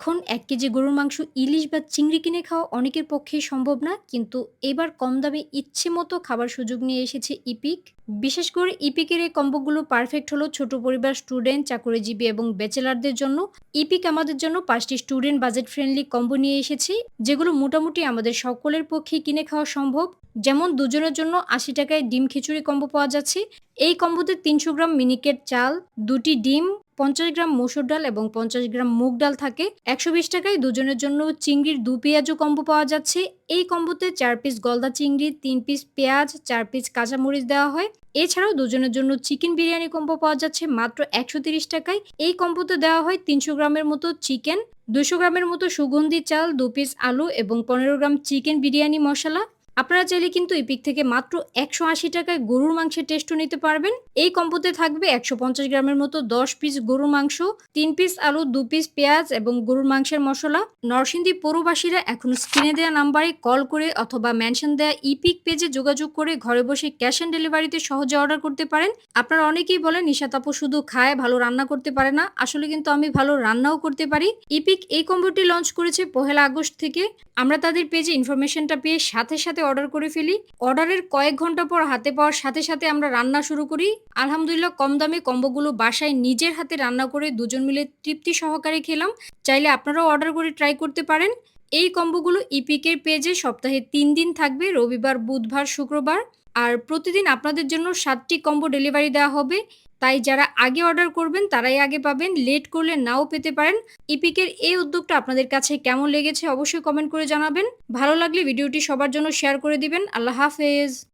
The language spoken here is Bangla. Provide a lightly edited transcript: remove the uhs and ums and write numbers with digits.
এখন ১ কেজি গরুর মাংস ইলিশ বা চিংড়ি কিনে খাওয়া অনেকের পক্ষেই সম্ভব না। কিন্তু এবার কম দামে ইচ্ছেমতো খাবার সুযোগ নিয়ে এসেছে ইপিক। বিশেষ করে ইপিকের এই কম্বোগুলো পারফেক্ট হলো ছোট পরিবার, স্টুডেন্ট, চাকরিজীবী এবং ব্যাচেলরদের জন্য। ইপিক আমাদের জন্য ৫ টি স্টুডেন্ট বাজেট ফ্রেন্ডলি কম্বো নিয়ে এসেছে, যেগুলো মোটামুটি আমাদের সকলের পক্ষেই কিনে খাওয়া সম্ভব। যেমন দুজনের জন্য ৳৮০ ডিম খিচুড়ি কম্বো পাওয়া যাচ্ছে। এই কম্বোতে ৩০০ গ্রাম মিনিকেট চাল, ২ টি ডিম, ৫০ গ্রাম মসুর ডাল এবং ৫০ গ্রাম মুগ ডাল থাকে। ৳১২০ দুজনের জন্য চিংড়ির দু পেঁয়াজু কম্বো পাওয়া যাচ্ছে। এই কম্বোতে ৪ পিস গলদা চিংড়ি, ৩ পিস পেঁয়াজ, ৪ পিস কাঁচামরিচ দেওয়া হয়। এছাড়াও দুজনের জন্য চিকেন বিরিয়ানি কম্বো পাওয়া যাচ্ছে মাত্র ৳১৩০। এই কম্বোতে দেওয়া হয় ৩০০ গ্রামের মতো চিকেন, ২০০ গ্রামের মতো সুগন্ধি চাল, ২ পিস আলু এবং ১৫ গ্রাম চিকেন বিরিয়ানি মসলা। আপনারা চাইলে কিন্তু ইপিক থেকে মাত্র ৳১৮০ গরুর মাংসের টেস্টও নিতে পারবেন। এই কম্বোতে থাকবে ১৫০ গ্রামের মতো ১০ পিস গরুর মাংস, ৩ পিস আলু, ২ পিস পেঁয়াজ এবং গরুর মাংসের মসলা। নরসিংদী পৌরবাসীরা এখন স্ক্রিনে দেওয়া নাম্বারে কল করে অথবা মেনশন দেওয়া ইপিক পেজে যোগাযোগ করে ঘরে বসে ক্যাশ অন ডেলিভারিতে সহজে অর্ডার করতে পারেন। আপনারা অনেকেই বলেন নিশাত আপু শুধু খায়, ভালো রান্না করতে পারে না। আসলে কিন্তু আমি ভালো রান্নাও করতে পারি। ইপিক এই কম্বোটি লঞ্চ করেছে ১লা আগস্ট থেকে। আমরা তাদের পেজে ইনফরমেশনটা পেয়ে সাথে সাথে অর্ডার করে ফেলি। অর্ডারের কয়েক ঘন্টা পর হাতে পাওয়ার সাথে সাথে আমরা রান্না শুরু করি। আলহামদুলিল্লাহ কম দামে কম্বোগুলো বাসায় নিজের হাতে রান্না করে দুজন মিলে তৃপ্তি সহকারে খেলাম। চাইলে আপনারাও অর্ডার করে ট্রাই করতে পারেন। এই কম্বোগুলো ইপিকের পেজে সপ্তাহে ৩ দিন থাকবে, রবিবার, বুধবার, শুক্রবার। আর প্রতিদিন আপনাদের জন্য ৭টি কম্বো ডেলিভারি দেওয়া হবে। তাই যারা আগে অর্ডার করবেন তারাই আগে পাবেন, লেট করলে নাও পেতে পারেন। ইপিকের এই উদ্যোগটা আপনাদের কাছে কেমন লেগেছে অবশ্যই কমেন্ট করে জানাবেন। ভালো লাগলে ভিডিওটি সবার জন্য শেয়ার করে দিবেন। আল্লাহ হাফেজ।